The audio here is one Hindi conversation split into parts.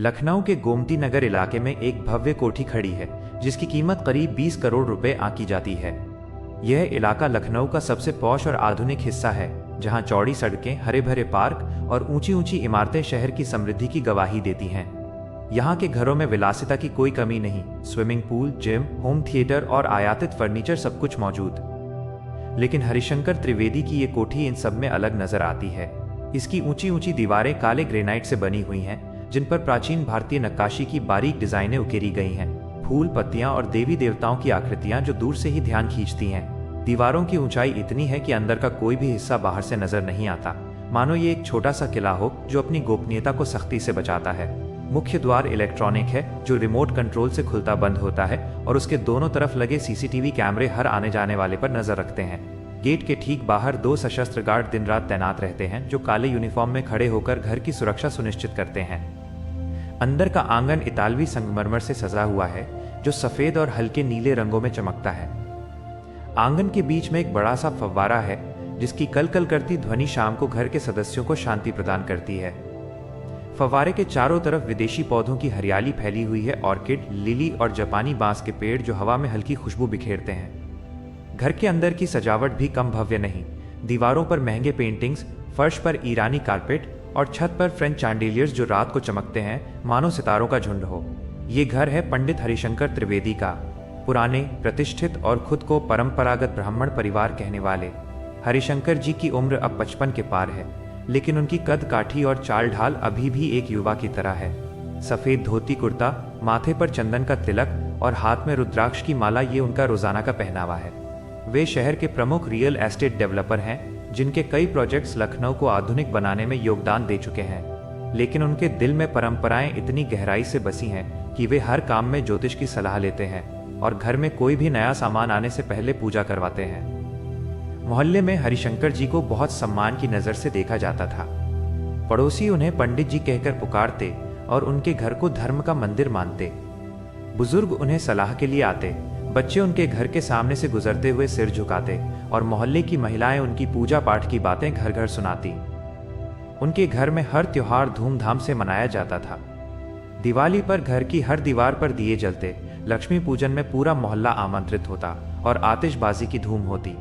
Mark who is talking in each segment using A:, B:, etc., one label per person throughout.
A: लखनऊ के गोमती नगर इलाके में एक भव्य कोठी खड़ी है जिसकी कीमत करीब 20 करोड़ रुपए आंकी जाती है। यह इलाका लखनऊ का सबसे पॉश और आधुनिक हिस्सा है, जहां चौड़ी सड़कें, हरे भरे पार्क और ऊंची ऊंची इमारतें शहर की समृद्धि की गवाही देती हैं। यहाँ के घरों में विलासिता की कोई कमी नहीं। Swimming pool, gym, home theatre और आयातित फर्नीचर सब कुछ मौजूद। लेकिन हरिशंकर त्रिवेदी की ये कोठी इन सब में अलग नजर आती है। इसकी ऊंची ऊंची दीवारें काले ग्रेनाइट से बनी हुई हैं, जिन पर प्राचीन भारतीय नक्काशी की बारीक डिजाइनें उकेरी गई हैं। फूल, पत्तियां और देवी देवताओं की आकृतियां जो दूर से ही ध्यान खींचती हैं। दीवारों की ऊंचाई इतनी है कि अंदर का कोई भी हिस्सा बाहर से नजर नहीं आता, मानो ये एक छोटा सा किला हो जो अपनी गोपनीयता को सख्ती से बचाता है। मुख्य द्वार इलेक्ट्रॉनिक है, जो रिमोट कंट्रोल से खुलता बंद होता है, और उसके दोनों तरफ लगे सीसीटीवी कैमरे हर आने जाने वाले पर नजर रखते हैं। गेट के ठीक बाहर 2 सशस्त्र गार्ड दिन रात तैनात रहते हैं, जो काले यूनिफॉर्म में खड़े होकर घर की सुरक्षा सुनिश्चित करते हैं। अंदर का आंगन इतालवी संगमरमर से सजा हुआ है, जो सफेद और हल्के नीले रंगों में चमकता है। आंगन के बीच में एक बड़ा सा फव्वारा है, जिसकी कलकल करती ध्वनि शाम को घर के सदस्यों को शांति प्रदान करती है। फव्वारे के चारों तरफ विदेशी पौधों की हरियाली फैली हुई है। ऑर्किड, लिली और जापानी बांस के पेड़ जो हवा में हल्की खुशबू बिखेरते हैं। घर के अंदर की सजावट भी कम भव्य नहीं। दीवारों पर महंगे पेंटिंग्स, फर्श पर ईरानी कारपेट और छत पर फ्रेंच चैंडिलियर्स जो रात को चमकते हैं, मानो सितारों का झुंड हो। ये घर है पंडित हरिशंकर त्रिवेदी का। पुराने, प्रतिष्ठित और खुद को परंपरागत ब्राह्मण परिवार कहने वाले हरिशंकर जी की उम्र अब 55 के पार है, लेकिन उनकी कद काठी और चाल ढाल अभी भी एक युवा की तरह है। सफेद धोती कुर्ता, माथे पर चंदन का तिलक और हाथ में रुद्राक्ष की माला, ये उनका रोजाना का पहनावा है। वे शहर के प्रमुख रियल एस्टेट डेवलपर हैं, जिनके कई प्रोजेक्ट्स लखनऊ को आधुनिक बनाने में योगदान दे चुके हैं। लेकिन उनके दिल में परंपराएं इतनी गहराई से बसी हैं कि वे हर काम में ज्योतिष की सलाह लेते हैं और घर में कोई भी नया सामान आने से पहले पूजा करवाते हैं। मोहल्ले में हरिशंकर जी को बहुत सम्मान की नजर से देखा जाता था। पड़ोसी उन्हें पंडित जी कहकर पुकारते और उनके घर को धर्म का मंदिर मानते। बुजुर्ग उन्हें सलाह के लिए आते, बच्चे उनके घर के सामने से गुजरते हुए सिर झुकाते और मोहल्ले की महिलाएं उनकी पूजा पाठ की बातें घर घर सुनाती। उनके घर में हर त्योहार धूमधाम से मनाया जाता था। दिवाली पर घर की हर दीवार पर दिए जलते, लक्ष्मी पूजन में पूरा मोहल्ला आमंत्रित होता और आतिशबाजी की धूम होती।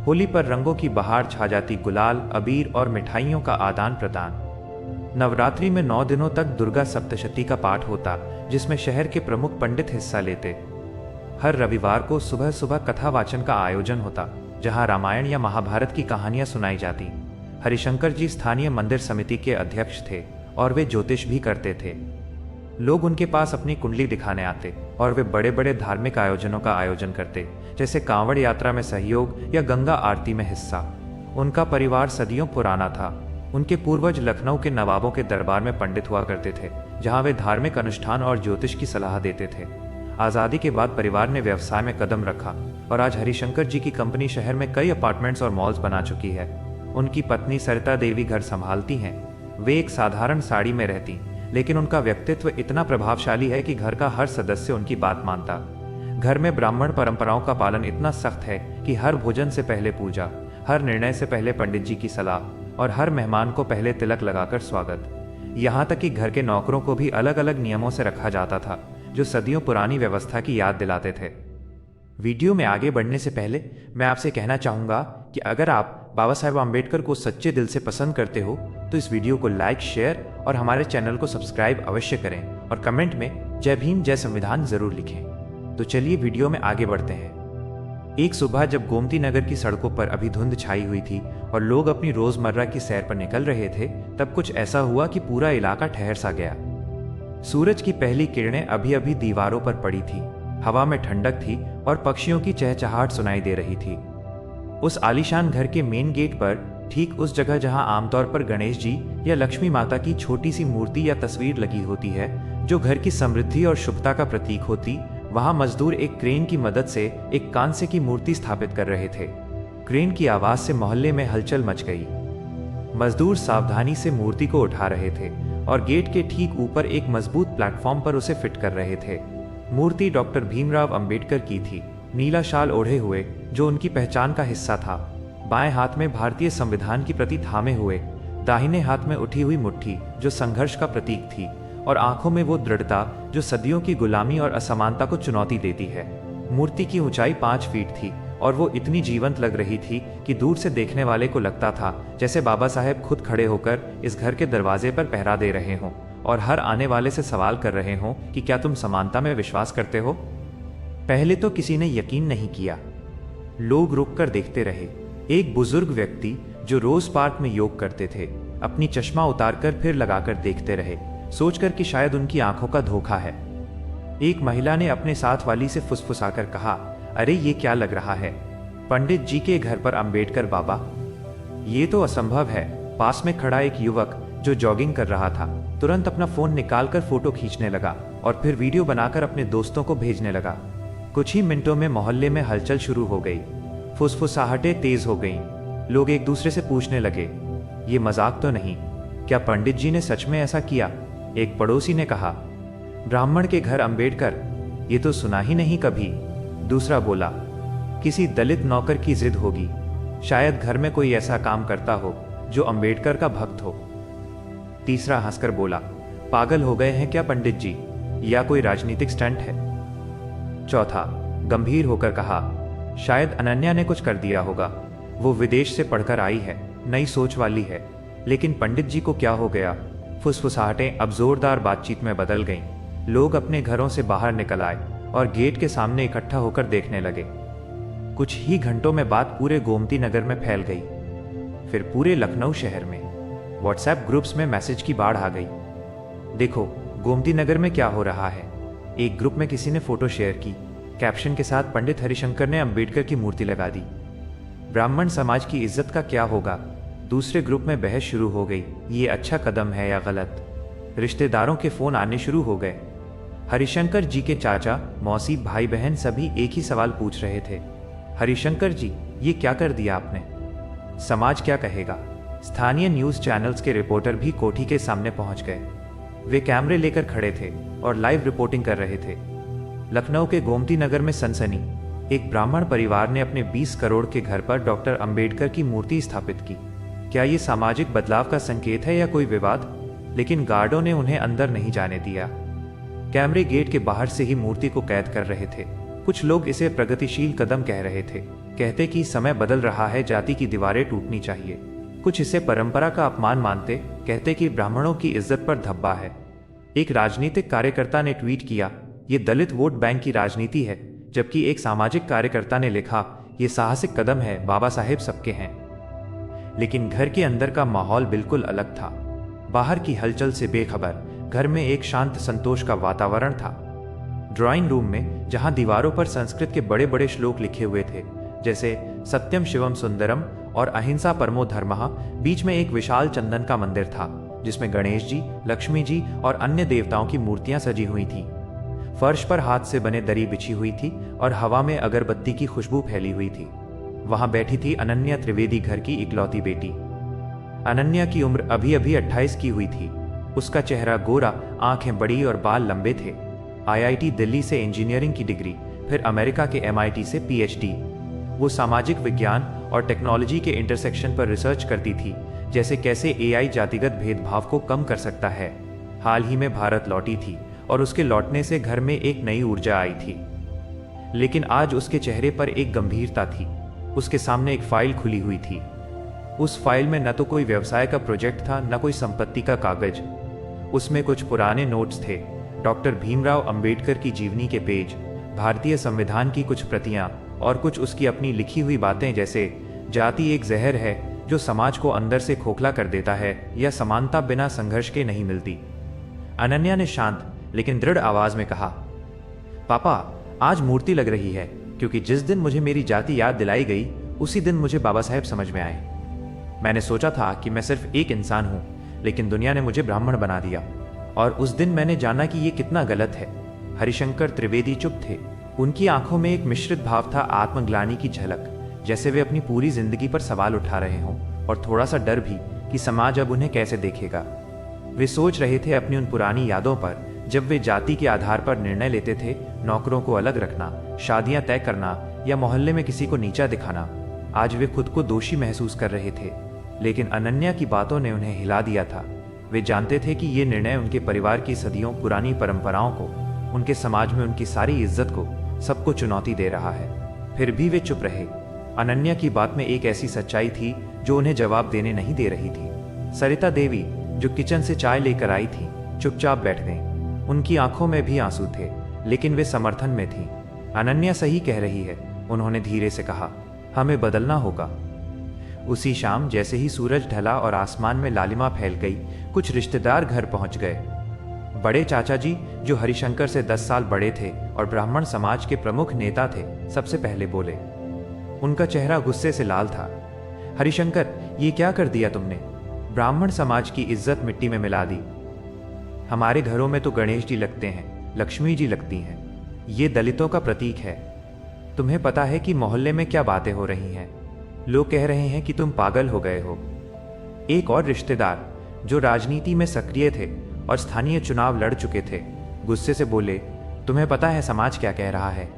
A: होली पर रंगों की बहार छा जाती, गुलाल, अबीर और मिठाइयों का आदान प्रदान। नवरात्रि में 9 दिनों तक दुर्गा सप्तशती का पाठ होता, जिसमें शहर के प्रमुख पंडित हिस्सा लेते। हर रविवार को सुबह सुबह कथा वाचन का आयोजन होता, जहां रामायण या महाभारत की कहानियां सुनाई जाती। हरिशंकर जी स्थानीय मंदिर समिति के अध्यक्ष थे और वे ज्योतिष भी करते थे। लोग उनके पास अपनी कुंडली दिखाने आते और वे बड़े बड़े धार्मिक आयोजनों का आयोजन करते, जैसे कांवड़ यात्रा में सहयोग या गंगा आरती में हिस्सा। उनका परिवार सदियों पुराना था। उनके पूर्वज लखनऊ के नवाबों के दरबार में पंडित हुआ करते थे, जहां वे धार्मिक अनुष्ठान और ज्योतिष की सलाह देते थे। आज़ादी के बाद परिवार ने व्यवसाय में कदम रखा और आज हरिशंकर जी की कंपनी शहर में कई अपार्टमेंट्स और मॉल्स बना चुकी है। उनकी पत्नी सरिता देवी घर संभालती हैं। वे एक साधारण साड़ी में रहती, लेकिन उनका व्यक्तित्व इतना प्रभावशाली है कि घर का हर सदस्य उनकी बात मानता। घर में ब्राह्मण परंपराओं का पालन इतना सख्त है कि हर भोजन से पहले पूजा, हर निर्णय से पहले पंडित जी की सलाह और हर मेहमान को पहले तिलक लगाकर स्वागत। यहाँ तक कि घर के नौकरों को भी अलग अलग नियमों से रखा जाता था, जो सदियों पुरानी व्यवस्था की याद दिलाते थे। वीडियो में आगे बढ़ने से पहले मैं आपसे कहना चाहूँगा कि अगर आप बाबा साहेब आम्बेडकर को सच्चे दिल से पसंद करते हो तो इस वीडियो को लाइक, शेयर और हमारे चैनल को सब्सक्राइब अवश्य करें और कमेंट में जय भीम जय संविधान जरूर लिखें। तो चलिए वीडियो में आगे बढ़ते हैं। एक सुबह जब गोमती नगर की सड़कों पर अभी धुंध छाई हुई थी और लोग अपनी रोजमर्रा की सैर पर निकल रहे थे, तब कुछ ऐसा हुआ कि पूरा इलाका ठहर सा गया। सूरज की पहली किरणें अभी अभी दीवारों पर पड़ी थी, हवा में ठंडक थी और पक्षियों की चहचहाहट सुनाई दे रही थी। उस आलीशान घर के मेन गेट पर, ठीक उस जगह जहां आमतौर पर गणेश जी या लक्ष्मी माता की छोटी सी मूर्ति या तस्वीर लगी होती है, जो घर की समृद्धि और शुभता का प्रतीक होती, वहां मजदूर एक क्रेन की मदद से एक कांसे की मूर्ति स्थापित कर रहे थे। क्रेन की आवाज से मोहल्ले में हलचल मच गई। मजदूर सावधानी से मूर्ति को उठा रहे थे और गेट के ठीक ऊपर एक मजबूत प्लेटफॉर्म पर उसे फिट कर रहे थे। मूर्ति डॉक्टर भीमराव अंबेडकर की थी, नीला शाल ओढ़े हुए, जो उनकी पहचान का हिस्सा था। बाएं हाथ में भारतीय संविधान की प्रति थामे हुए, दाहिने हाथ में उठी हुई मुट्ठी जो संघर्ष का प्रतीक थी, और आंखों में वो दृढ़ता जो सदियों की गुलामी और असमानता को चुनौती देती है। मूर्ति की ऊंचाई 5 फीट थी और वो इतनी जीवंत लग रही थी कि दूर से देखने वाले को लगता था जैसे बाबा साहेब खुद खड़े होकर इस घर के दरवाजे पर पहरा दे रहे हों और हर आने वाले से सवाल कर रहे हों कि क्या तुम समानता में विश्वास करते हो। पहले तो किसी ने यकीन नहीं किया। लोग रुककर देखते रहे। एक बुजुर्ग व्यक्ति जो रोज पार्क में योग करते थे अपनी चश्मा उतारकर फिर लगाकर देखते रहे, सोचकर कि शायद उनकी आंखों का धोखा है। एक महिला ने अपने साथ वाली से फुसफुसाकर कहा, अरे ये क्या लग रहा है, पंडित जी के घर पर अंबेडकर बाबा? ये तो असंभव है। पास में खड़ा एक युवक जो जॉगिंग कर रहा था तुरंत अपना फोन निकालकर फोटो खींचने लगा और फिर वीडियो बनाकर अपने दोस्तों को भेजने लगा। कुछ ही मिनटों में मोहल्ले में हलचल शुरू हो गई। फुसफुसाहटें तेज हो गईं। लोग एक दूसरे से पूछने लगे, ये मजाक तो नहीं, क्या पंडित जी ने सच में ऐसा किया? एक पड़ोसी ने कहा, ब्राह्मण के घर अंबेडकर, ये तो सुना ही नहीं कभी। दूसरा बोला, किसी दलित नौकर की जिद होगी, शायद घर में कोई ऐसा काम करता हो जो अंबेडकर का भक्त हो। तीसरा हंसकर बोला, पागल हो गए हैं क्या पंडित जी, या कोई राजनीतिक स्टंट है? चौथा गंभीर होकर कहा, शायद अनन्या ने कुछ कर दिया होगा, वो विदेश से पढ़कर आई है, नई सोच वाली है। लेकिन पंडित जी को क्या हो गया? फुसफुसाहटें अब जोरदार बातचीत में बदल गईं। लोग अपने घरों से बाहर निकल आए और गेट के सामने इकट्ठा होकर देखने लगे। कुछ ही घंटों में बात पूरे गोमती नगर में फैल गई, फिर पूरे लखनऊ शहर में। व्हाट्सएप ग्रुप्स में मैसेज की बाढ़ आ गई, देखो गोमती नगर में क्या हो रहा है। एक ग्रुप में किसी ने फोटो शेयर की, कैप्शन के साथ पंडित हरिशंकर ने अंबेडकर की मूर्ति लगा दी। ब्राह्मण समाज की इज्जत का क्या होगा? दूसरे ग्रुप में बहस शुरू हो गई, ये अच्छा कदम है या गलत? रिश्तेदारों के फोन आने शुरू हो गए। हरिशंकर जी के चाचा, मौसी, भाई बहन सभी एक ही सवाल पूछ रहे थे, हरिशंकर जी ये क्या कर दिया आपने? समाज क्या कहेगा? स्थानीय न्यूज चैनल्स के रिपोर्टर भी कोठी के सामने पहुंच गए। वे कैमरे लेकर खड़े थे और लाइव रिपोर्टिंग कर रहे थे। लखनऊ के गोमती नगर में सनसनी। एक ब्राह्मण परिवार ने अपने 20 करोड़ के घर पर डॉक्टर अंबेडकर की मूर्ति स्थापित की। क्या ये सामाजिक बदलाव का संकेत है या कोई विवाद? लेकिन गार्डों ने उन्हें अंदर नहीं जाने दिया। कैमरे गेट के बाहर से ही मूर्ति को कैद कर रहे थे। कुछ लोग इसे प्रगतिशील कदम कह रहे थे, कहते कि समय बदल रहा है, जाति की दीवारें टूटनी चाहिए। कुछ इसे परंपरा का अपमान मानते, कहते कि ब्राह्मणों की इज्जत पर धब्बा है। एक राजनीतिक कार्यकर्ता ने ट्वीट किया, ये दलित वोट बैंक की राजनीति है, जबकि एक सामाजिक कार्यकर्ता ने लिखा, ये साहसिक कदम है, बाबा साहेब सबके हैं। लेकिन घर के अंदर का माहौल बिल्कुल अलग था। बाहर की हलचल से बेखबर घर में एक शांत संतोष का वातावरण था। ड्राइंग रूम में, जहां दीवारों पर संस्कृत के बड़े बड़े श्लोक लिखे हुए थे, जैसे सत्यम शिवम सुंदरम और अहिंसा परमो धर्मः, बीच में एक विशाल चंदन का मंदिर था जिसमें गणेश जी, लक्ष्मी जी और अन्य देवताओं की मूर्तियां सजी हुई थीं। फर्श पर हाथ से बने दरी बिछी हुई थी और हवा में अगरबत्ती की खुशबू फैली हुई थी। वहां बैठी थी अनन्या त्रिवेदी, घर की इकलौती बेटी। अनन्या की उम्र अभी अभी 28 की हुई थी। उसका चेहरा गोरा, आंखें बड़ी और बाल लंबे थे। IIT दिल्ली से इंजीनियरिंग की डिग्री, फिर अमेरिका के MIT से PhD। वो सामाजिक विज्ञान और टेक्नोलॉजी के इंटरसेक्शन पर रिसर्च करती थी, जैसे कैसे AI जातिगत भेदभाव को कम कर सकता है। हाल ही में भारत लौटी थी और उसके लौटने से घर में एक नई ऊर्जा आई थी। लेकिन आज उसके चेहरे पर एक गंभीरता थी। उसके सामने एक फाइल खुली हुई थी। उस फाइल में न तो कोई व्यवसाय का प्रोजेक्ट था, न कोई संपत्ति का कागज। उसमें कुछ पुराने नोट्स थे, डॉक्टर भीमराव अंबेडकर की जीवनी के पेज, भारतीय संविधान की कुछ प्रतियां और कुछ उसकी अपनी लिखी हुई बातें, जैसे जाति एक जहर है जो समाज को अंदर से खोखला कर देता है, या समानता बिना संघर्ष के नहीं मिलती। अनन्या ने शांत लेकिन दृढ़ आवाज में कहा, पापा आज मूर्ति लग रही है क्योंकि जिस दिन मुझे मेरी जाति याद दिलाई गई उसी दिन मुझे बाबा साहेब समझ में आए। मैंने सोचा था कि मैं सिर्फ एक इंसान हूं, लेकिन दुनिया ने मुझे ब्राह्मण बना दिया और उस दिन मैंने जाना कि ये कितना गलत है। हरिशंकर त्रिवेदी चुप थे। उनकी आंखों में एक मिश्रित भाव था, आत्मग्लानि की झलक, जैसे वे अपनी पूरी जिंदगी पर सवाल उठा रहे हों, और थोड़ा सा डर भी कि समाज अब उन्हें कैसे देखेगा। वे सोच रहे थे अपनी उन पुरानी यादों पर, जब वे जाति के आधार पर निर्णय लेते थे, नौकरों को अलग रखना, शादियां तय करना या मोहल्ले में किसी को नीचा दिखाना। आज वे खुद को दोषी महसूस कर रहे थे, लेकिन अनन्या की बातों ने उन्हें हिला दिया था। वे जानते थे कि ये निर्णय उनके परिवार की सदियों पुरानी परंपराओं को, उनके समाज में उनकी सारी इज्जत को, सबको चुनौती दे रहा है। फिर भी वे चुप रहे। अनन्या की बात में एक ऐसी सच्चाई थी जो उन्हें जवाब देने नहीं दे रही थी। सरिता देवी, जो किचन से चाय लेकर आई थी, चुपचाप बैठ गईं। उनकी आंखों में भी आंसू थे, लेकिन वे समर्थन में थीं। अनन्या सही कह रही है, उन्होंने धीरे से कहा। हमें बदलना होगा। उसी शाम जैसे ही सूरज ढला और आसमान में लालिमा फैल गई, कुछ रिश्तेदार घर पहुंच गए। बड़े चाचा जी, जो हरिशंकर से 10 साल बड़े थे और ब्राह्मण समाज के प्रमुख नेता थे, सबसे पहले बोले। उनका चेहरा गुस्से से लाल था। हरिशंकर, ये क्या कर दिया तुमने? ब्राह्मण समाज की इज्जत मिट्टी में मिला दी। हमारे घरों में तो गणेश जी लगते हैं, लक्ष्मी जी लगती हैं। ये दलितों का प्रतीक है। तुम्हें पता है कि मोहल्ले में क्या बातें हो रही हैं? लोग कह रहे हैं कि तुम पागल हो गए हो। एक और रिश्तेदार, जो राजनीति में सक्रिय थे और स्थानीय चुनाव लड़ चुके थे, गुस्से से बोले, तुम्हें पता है समाज क्या कह रहा है?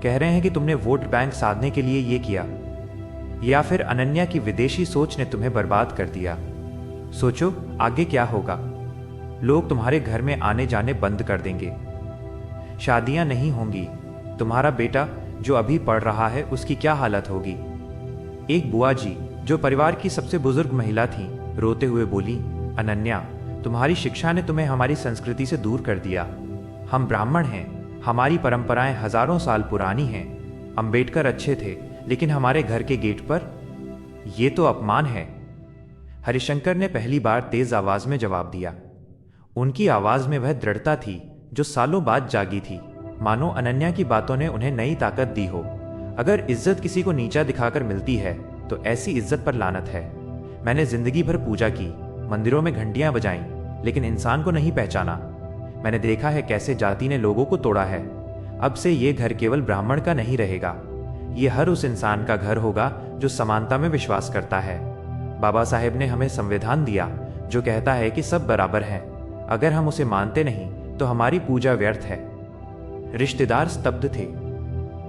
A: कह रहे हैं कि तुमने वोट बैंक साधने के लिए ये किया, या फिर अनन्या की विदेशी सोच ने तुम्हें बर्बाद कर दिया। सोचो आगे क्या होगा। लोग तुम्हारे घर में आने जाने बंद कर देंगे, शादियां नहीं होंगी। तुम्हारा बेटा जो अभी पढ़ रहा है, उसकी क्या हालत होगी? एक बुआ जी, जो परिवार की सबसे बुजुर्ग महिला थी, रोते हुए बोली, अनन्या, तुम्हारी शिक्षा ने तुम्हें हमारी संस्कृति से दूर कर दिया। हम ब्राह्मण हैं, हमारी परंपराएं हजारों साल पुरानी हैं। अंबेडकर अच्छे थे, लेकिन हमारे घर के गेट पर ये तो अपमान है। हरिशंकर ने पहली बार तेज आवाज में जवाब दिया। उनकी आवाज में वह दृढ़ता थी जो सालों बाद जागी थी, मानो अनन्या की बातों ने उन्हें नई ताकत दी हो। अगर इज्जत किसी को नीचा दिखाकर मिलती है तो ऐसी इज्जत पर लानत है। मैंने जिंदगी भर पूजा की, मंदिरों में घंटियां बजाईं, लेकिन इंसान को नहीं पहचाना। मैंने देखा है कैसे जाति ने लोगों को तोड़ा है। अब से ये घर केवल ब्राह्मण का नहीं रहेगा, ये हर उस इंसान का घर होगा जो समानता में विश्वास करता है। बाबा साहेब ने हमें संविधान दिया जो कहता है कि सब बराबर हैं। अगर हम उसे मानते नहीं तो हमारी पूजा व्यर्थ है। रिश्तेदार स्तब्ध थे,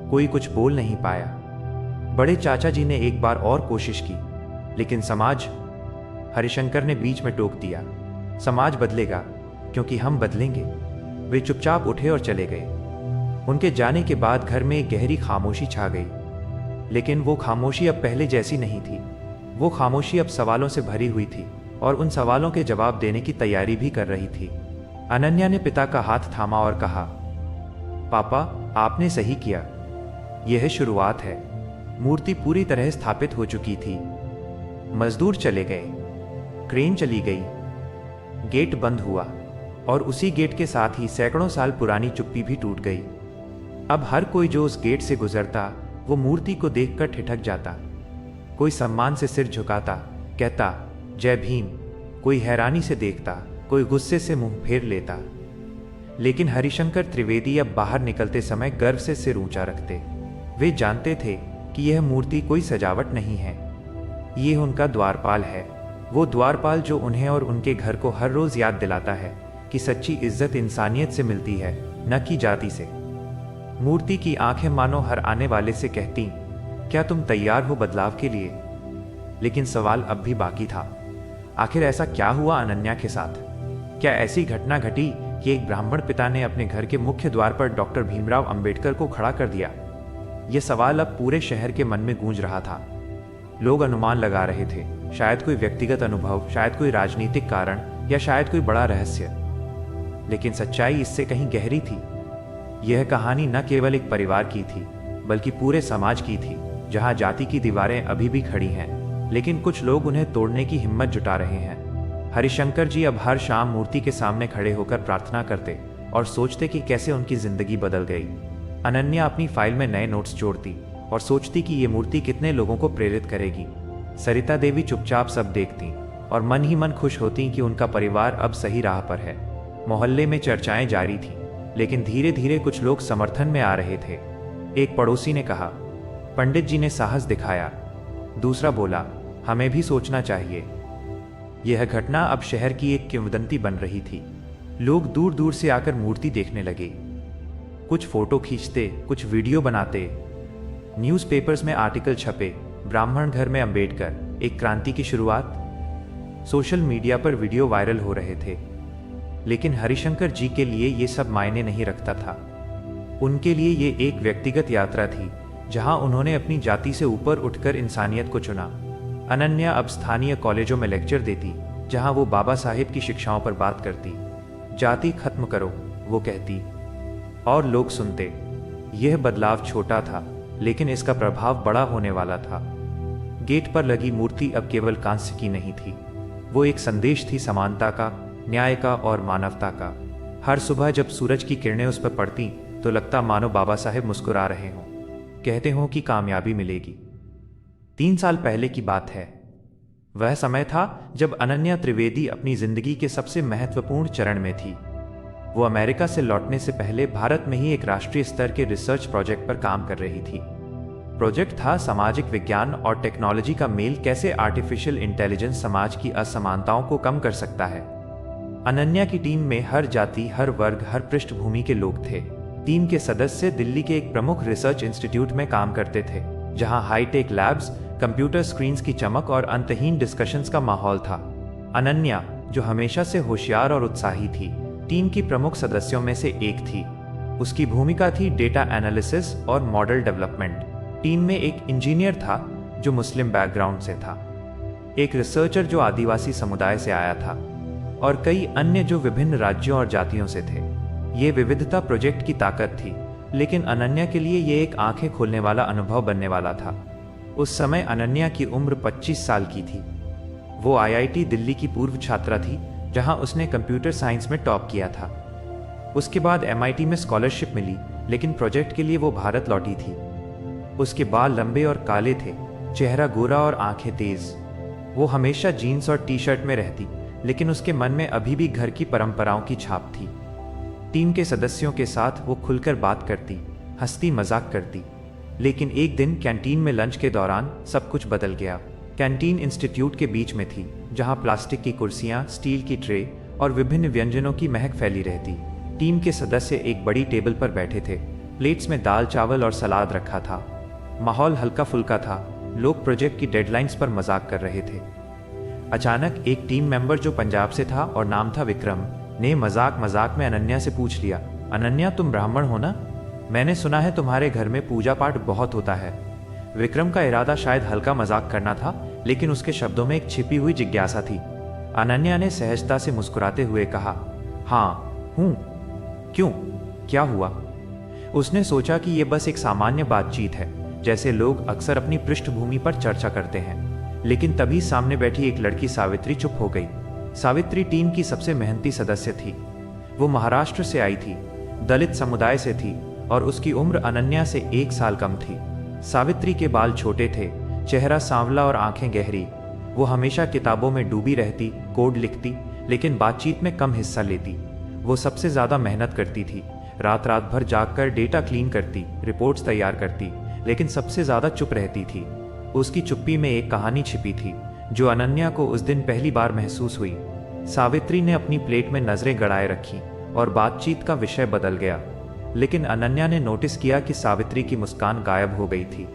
A: कोई कुछ बोल नहीं पाया। बड़े चाचा जी ने एक बार और कोशिश की, लेकिन समाज, हरिशंकर ने बीच में टोक दिया, समाज बदलेगा क्योंकि हम बदलेंगे। वे चुपचाप उठे और चले गए। उनके जाने के बाद घर में एक गहरी खामोशी छा गई, लेकिन वो खामोशी अब पहले जैसी नहीं थी। वो खामोशी अब सवालों से भरी हुई थी और उन सवालों के जवाब देने की तैयारी भी कर रही थी। अनन्या ने पिता का हाथ थामा और कहा, पापा, आपने सही किया। यह शुरुआत है। मूर्ति पूरी तरह स्थापित हो चुकी थी। मजदूर चले गए, क्रेन चली गई, गेट बंद हुआ और उसी गेट के साथ ही सैकड़ों साल पुरानी चुप्पी भी टूट गई। अब हर कोई जो उस गेट से गुजरता, वो मूर्ति को देखकर ठिठक जाता। कोई सम्मान से सिर झुकाता, कहता जय भीम। कोई हैरानी से देखता, कोई गुस्से से मुंह फेर लेता। लेकिन हरिशंकर त्रिवेदी अब बाहर निकलते समय गर्व से सिर ऊंचा रखते। वे जानते थे कि यह मूर्ति कोई सजावट नहीं है, ये उनका द्वारपाल है। वो द्वारपाल जो उन्हें और उनके घर को हर रोज याद दिलाता है कि सच्ची इज्जत इंसानियत से मिलती है, न कि जाति से। मूर्ति की आंखें मानो हर आने वाले से कहती, क्या तुम तैयार हो बदलाव के लिए? लेकिन सवाल अब भी बाकी था। आखिर ऐसा क्या हुआ अनन्या के साथ? क्या ऐसी घटना घटी कि एक ब्राह्मण पिता ने अपने घर के मुख्य द्वार पर डॉक्टर भीमराव अंबेडकर को खड़ा कर दिया? यह सवाल अब पूरे शहर के मन में गूंज रहा था। लोग अनुमान लगा रहे थे, शायद कोई व्यक्तिगत अनुभव, शायद कोई राजनीतिक कारण, या शायद कोई बड़ा रहस्य। लेकिन सच्चाई इससे कहीं गहरी थी। यह कहानी न केवल एक परिवार की थी, बल्कि पूरे समाज की थी, जहां जाति की दीवारें अभी भी खड़ी हैं, लेकिन कुछ लोग उन्हें तोड़ने की हिम्मत जुटा रहे हैं। हरिशंकर जी अब हर शाम मूर्ति के सामने खड़े होकर प्रार्थना करते और सोचते कि कैसे उनकी जिंदगी बदल गई। अनन्या अपनी फाइल में नए नोट्स जोड़ती और सोचती कि ये मूर्ति कितने लोगों को प्रेरित करेगी। सरिता देवी चुपचाप सब देखती और मन ही मन खुश होती कि उनका परिवार अब सही राह पर है। मोहल्ले में चर्चाएं जारी थीं, लेकिन धीरे धीरे कुछ लोग समर्थन में आ रहे थे। एक पड़ोसी ने कहा, पंडित जी ने साहस दिखाया। दूसरा बोला, हमें भी सोचना चाहिए। यह घटना अब शहर की एक किंवदंती बन रही थी। लोग दूर दूर से आकर मूर्ति देखने लगे। कुछ फोटो खींचते, कुछ वीडियो बनाते। न्यूज़पेपर्स में आर्टिकल छपे, ब्राह्मण घर में अंबेडकर, एक क्रांति की शुरुआत। सोशल मीडिया पर वीडियो वायरल हो रहे थे। लेकिन हरिशंकर जी के लिए ये सब मायने नहीं रखता था। उनके लिए ये एक व्यक्तिगत यात्रा थी, जहां उन्होंने अपनी जाति से ऊपर उठकर इंसानियत को चुना। अनन्या अब स्थानीय कॉलेजों में लेक्चर देती, जहां वो बाबा साहेब की शिक्षाओं पर बात करती। जाति खत्म करो, वो कहती, और लोग सुनते। यह बदलाव छोटा था, लेकिन इसका प्रभाव बड़ा होने वाला था। गेट पर लगी मूर्ति अब केवल कांस्य की नहीं थी, वो एक संदेश थी समानता का, न्याय का और मानवता का। हर सुबह जब सूरज की किरणें उस पर पड़ती तो लगता मानो बाबा साहेब मुस्कुरा रहे हों, कहते हों कि कामयाबी मिलेगी। 3 साल पहले की बात है। वह समय था जब अनन्या त्रिवेदी अपनी जिंदगी के सबसे महत्वपूर्ण चरण में थी। वो अमेरिका से लौटने से पहले भारत में ही एक राष्ट्रीय स्तर के रिसर्च प्रोजेक्ट पर काम कर रही थी। प्रोजेक्ट था सामाजिक विज्ञान और टेक्नोलॉजी का मेल कैसे आर्टिफिशियल इंटेलिजेंस समाज की असमानताओं को कम कर सकता है। अनन्या की टीम में हर जाति, हर वर्ग, हर पृष्ठभूमि के लोग थे। टीम के सदस्य दिल्ली के एक प्रमुख रिसर्च इंस्टीट्यूट में काम करते थे, जहां हाईटेक लैब्स, कंप्यूटर स्क्रीन्स की चमक और अंतहीन डिस्कशंस का माहौल था। अनन्या, जो हमेशा से होशियार और उत्साही थी, टीम की प्रमुख सदस्यों में से एक थी। उसकी भूमिका थी डेटा एनालिसिस और मॉडल डेवलपमेंट। टीम में एक इंजीनियर था जो मुस्लिम बैकग्राउंड से था, एक रिसर्चर जो आदिवासी समुदाय से आया था, और कई अन्य जो विभिन्न राज्यों और जातियों से थे। ये विविधता प्रोजेक्ट की ताकत थी, लेकिन अनन्या के लिए ये एक आंखें खोलने वाला अनुभव बनने वाला था। उस समय अनन्या की उम्र 25 साल की थी। वो IIT दिल्ली की पूर्व छात्रा थी, जहां उसने कंप्यूटर साइंस में टॉप किया था। उसके बाद MIT में स्कॉलरशिप मिली, लेकिन प्रोजेक्ट के लिए वो भारत लौटी थी। उसके बाल लंबे और काले थे, चेहरा गोरा और आंखें तेज। वो हमेशा जीन्स और टी-शर्ट में रहती, लेकिन उसके मन में अभी भी घर की परंपराओं की छाप थी। टीम के सदस्यों के साथ वो खुलकर बात करती, हंसती मजाक करती। लेकिन एक दिन कैंटीन में लंच के दौरान सब कुछ बदल गया। कैंटीन इंस्टीट्यूट के बीच में थी, जहां प्लास्टिक की कुर्सियां, स्टील की ट्रे और विभिन्न व्यंजनों की महक फैली रहती। टीम के सदस्य एक बड़ी टेबल पर बैठे थे। प्लेट्स में दाल, चावल और सलाद रखा था। माहौल हल्का फुल्का था। लोग प्रोजेक्ट की डेडलाइंस पर मजाक कर रहे थे। अचानक एक टीम मेंबर जो पंजाब से था और नाम था विक्रम, ने मजाक मजाक में अनन्या से पूछ लिया, अनन्या, तुम ब्राह्मण हो ना? मैंने सुना है तुम्हारे घर में पूजा पाठ बहुत होता है। विक्रम का इरादा शायद हल्का मजाक करना था, लेकिन उसके शब्दों में एक छिपी हुई जिज्ञासा थी। अनन्या ने सहजता से मुस्कुराते हुए कहा, हाँ हूँ। क्यों, क्या हुआ? उसने सोचा कि यह बस एक सामान्य बातचीत है, जैसे लोग अक्सर अपनी पृष्ठभूमि पर चर्चा करते हैं। लेकिन तभी सामने बैठी एक लड़की सावित्री चुप हो गई। सावित्री टीम की सबसे मेहनती सदस्य थी। वो महाराष्ट्र से आई थी, दलित समुदाय से थी और उसकी उम्र अनन्या से 1 साल कम थी। सावित्री के बाल छोटे थे, चेहरा सांवला और आंखें गहरी। वो हमेशा किताबों में डूबी रहती, कोड लिखती, लेकिन बातचीत में कम हिस्सा लेती। वो सबसे ज़्यादा मेहनत करती थी, रात रात भर जागकर डेटा क्लीन करती, रिपोर्ट्स तैयार करती, लेकिन सबसे ज़्यादा चुप रहती थी। उसकी चुप्पी में एक कहानी छिपी थी, जो अनन्या को उस दिन पहली बार महसूस हुई। सावित्री ने अपनी प्लेट में नजरें गड़ाए रखी और बातचीत का विषय बदल गया। लेकिन अनन्या ने नोटिस किया कि सावित्री की मुस्कान गायब हो गई थी।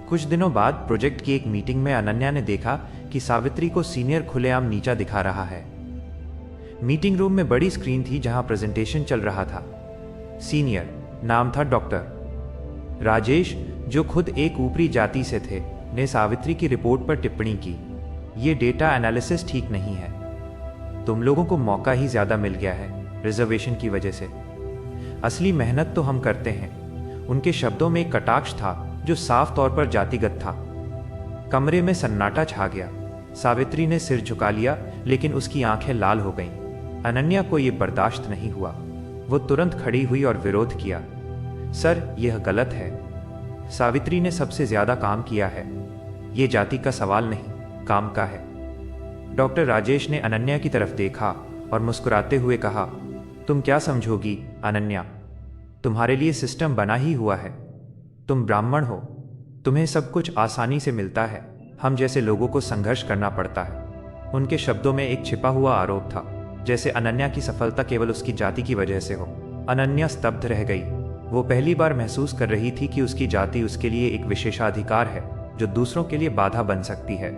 A: कुछ दिनों बाद प्रोजेक्ट की एक मीटिंग में अनन्या ने देखा कि सावित्री को सीनियर खुलेआम नीचा दिखा रहा है। मीटिंग रूम में बड़ी स्क्रीन थी जहां प्रेजेंटेशन चल रहा था। सीनियर, नाम था डॉक्टर राजेश, जो खुद एक ऊपरी जाति से थे, ने सावित्री की रिपोर्ट पर टिप्पणी की, ये डेटा एनालिसिस ठीक नहीं है। तुम लोगों को मौका ही ज्यादा मिल गया है रिजर्वेशन की वजह से। असली मेहनत तो हम करते हैं। उनके शब्दों में एक कटाक्ष था जो साफ तौर पर जातिगत था। कमरे में सन्नाटा छा गया। सावित्री ने सिर झुका लिया, लेकिन उसकी आंखें लाल हो गईं। अनन्या को यह बर्दाश्त नहीं हुआ। वो तुरंत खड़ी हुई और विरोध किया, सर, यह गलत है। सावित्री ने सबसे ज्यादा काम किया है। ये जाति का सवाल नहीं, काम का है। डॉक्टर राजेश ने अनन्या की तरफ देखा और मुस्कुराते हुए कहा, तुम क्या समझोगी अनन्या? तुम्हारे लिए सिस्टम बना ही हुआ है। तुम ब्राह्मण हो, तुम्हें सब कुछ आसानी से मिलता है। हम जैसे लोगों को संघर्ष करना पड़ता है। उनके शब्दों में एक छिपा हुआ आरोप था, जैसे अनन्या की सफलता केवल उसकी जाति की वजह से हो। अनन्या स्तब्ध रह गई। वो पहली बार महसूस कर रही थी कि उसकी जाति उसके लिए एक विशेषाधिकार है जो दूसरों के लिए बाधा बन सकती है।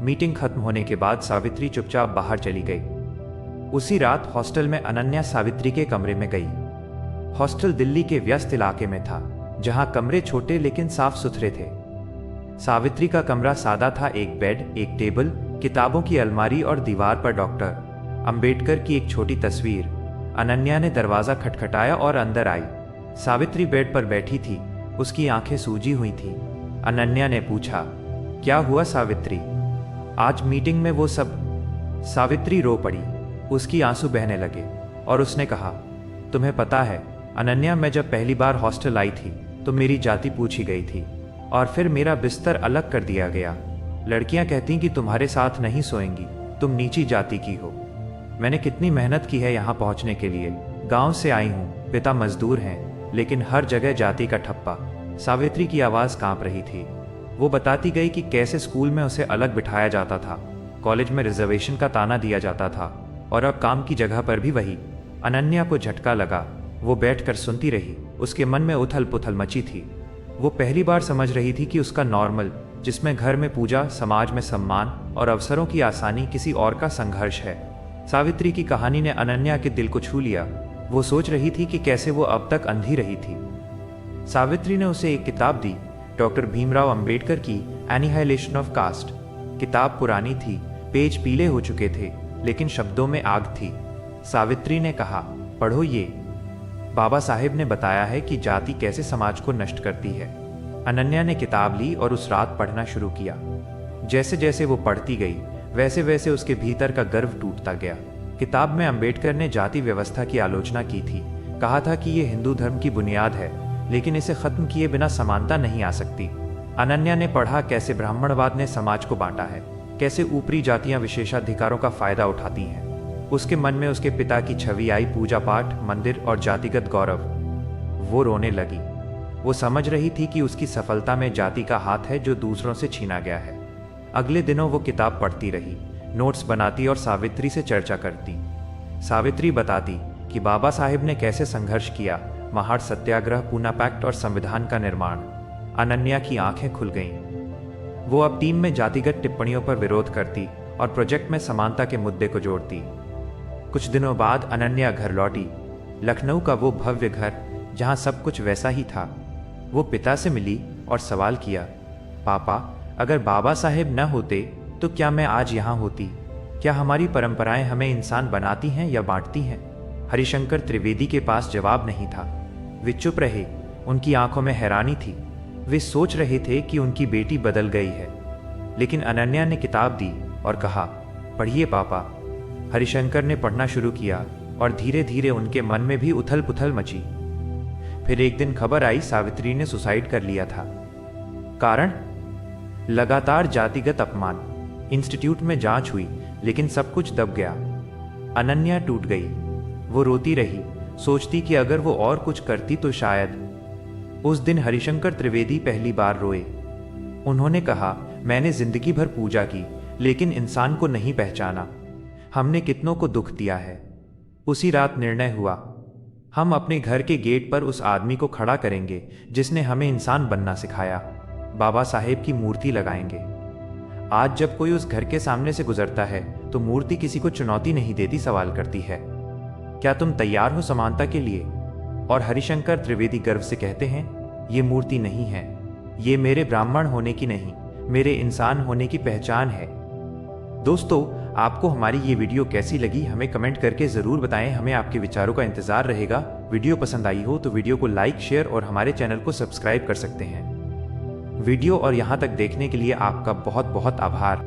A: मीटिंग खत्म होने के बाद सावित्री चुपचाप बाहर चली गई। उसी रात हॉस्टल में अनन्या सावित्री के कमरे में गई। हॉस्टल दिल्ली के व्यस्त इलाके में था, जहां कमरे छोटे लेकिन साफ सुथरे थे। सावित्री का कमरा सादा था, एक बेड, एक टेबल, किताबों की अलमारी और दीवार पर डॉक्टर अंबेडकर की एक छोटी तस्वीर। अनन्या ने दरवाजा खटखटाया और अंदर आई। सावित्री बेड पर बैठी थी, उसकी आंखें सूजी हुई थीं। अनन्या ने पूछा, क्या हुआ सावित्री? आज मीटिंग में वो सब? सावित्री रो पड़ी, उसकी आंसू बहने लगे और उसने कहा, तुम्हें पता है अनन्या, मैं जब पहली बार हॉस्टल आई थी तो मेरी जाति पूछी गई थी और फिर मेरा बिस्तर अलग कर दिया गया। लड़कियां कहती कि तुम्हारे साथ नहीं सोएंगी, तुम नीची जाति की हो। मैंने कितनी मेहनत की है यहाँ पहुँचने के लिए। गांव से आई हूँ, पिता मजदूर हैं, लेकिन हर जगह जाति का ठप्पा। सावित्री की आवाज़ कांप रही थी। वो बताती गई कि कैसे स्कूल में उसे अलग बिठाया जाता था, कॉलेज में रिजर्वेशन का ताना दिया जाता था और अब काम की जगह पर भी वही। अनन्या को झटका लगा। वो बैठकर सुनती रही, उसके मन में उथल पुथल मची थी। वो पहली बार समझ रही थी कि उसका नॉर्मल, जिसमें घर में पूजा, समाज में सम्मान और अवसरों की आसानी, किसी और का संघर्ष है। सावित्री की कहानी ने अनन्या के दिल को छू लिया। वो सोच रही थी कि कैसे वो अब तक अंधी रही थी। सावित्री ने उसे एक किताब दी, डॉक्टर भीमराव अंबेडकर की एनिहाइलेशन ऑफ कास्ट। किताब पुरानी थी, पेज पीले हो चुके थे, लेकिन शब्दों में आग थी। सावित्री ने कहा, पढ़ो ये। बाबा साहेब ने बताया है कि जाति कैसे समाज को नष्ट करती है। अनन्या ने किताब ली और उस रात पढ़ना शुरू किया। जैसे जैसे वो पढ़ती गई, वैसे वैसे उसके भीतर का गर्व टूटता गया। किताब में अंबेडकर ने जाति व्यवस्था की आलोचना की थी। कहा था कि ये हिंदू धर्म की बुनियाद है, लेकिन इसे खत्म किए बिना समानता नहीं आ सकती। अनन्या ने पढ़ा कैसे ब्राह्मणवाद ने समाज को बांटा है, कैसे ऊपरी जातियां विशेषाधिकारों का फायदा उठाती हैं। उसके मन में उसके पिता की छवि आई, पूजा पाठ, मंदिर और जातिगत गौरव। वो रोने लगी। वो समझ रही थी कि उसकी सफलता में जाति का हाथ है जो दूसरों से छीना गया है। अगले दिनों वो किताब पढ़ती रही, नोट्स बनाती और सावित्री से चर्चा करती। सावित्री बताती कि बाबा साहेब ने कैसे संघर्ष किया, महाड़ सत्याग्रह, पूना पैक्ट और संविधान का निर्माण। अनन्या की आंखें खुल गईं। वो अब टीम में जातिगत टिप्पणियों पर विरोध करती और प्रोजेक्ट में समानता के मुद्दे को जोड़ती। कुछ दिनों बाद अनन्या घर लौटी, लखनऊ का वो भव्य घर जहां सब कुछ वैसा ही था। वो पिता से मिली और सवाल किया, पापा, अगर बाबा साहेब न होते तो क्या मैं आज यहाँ होती? क्या हमारी परंपराएं हमें इंसान बनाती हैं या बांटती हैं? हरिशंकर त्रिवेदी के पास जवाब नहीं था। वे चुप रहे, उनकी आंखों में हैरानी थी। वे सोच रहे थे कि उनकी बेटी बदल गई है। लेकिन अनन्या ने किताब दी और कहा, पढ़िए पापा। हरिशंकर ने पढ़ना शुरू किया और धीरे धीरे उनके मन में भी उथल पुथल मची। फिर एक दिन खबर आई, सावित्री ने सुसाइड कर लिया था। कारण? लगातार जातिगत अपमान। इंस्टीट्यूट में जांच हुई, लेकिन सब कुछ दब गया। अनन्या टूट गई। वो रोती रही, सोचती कि अगर वो और कुछ करती तो शायद। उस दिन हरिशंकर त्रिवेदी पहली बार रोए। उन्होंने कहा, मैंने जिंदगी भर पूजा की, लेकिन इंसान को नहीं पहचाना। हमने कितनों को दुख दिया है। उसी रात निर्णय हुआ, हम अपने घर के गेट पर उस आदमी को खड़ा करेंगे जिसने हमें इंसान बनना सिखाया। बाबा साहेब की मूर्ति लगाएंगे। आज जब कोई उस घर के सामने से गुजरता है तो मूर्ति किसी को चुनौती नहीं देती, सवाल करती है, क्या तुम तैयार हो समानता के लिए? और हरिशंकर त्रिवेदी गर्व से कहते हैं, ये मूर्ति नहीं है, ये मेरे ब्राह्मण होने की नहीं, मेरे इंसान होने की पहचान है। दोस्तों, आपको हमारी ये वीडियो कैसी लगी हमें कमेंट करके ज़रूर बताएं। हमें आपके विचारों का इंतज़ार रहेगा। वीडियो पसंद आई हो तो वीडियो को लाइक, शेयर और हमारे चैनल को सब्सक्राइब कर सकते हैं। वीडियो और यहाँ तक देखने के लिए आपका बहुत बहुत आभार।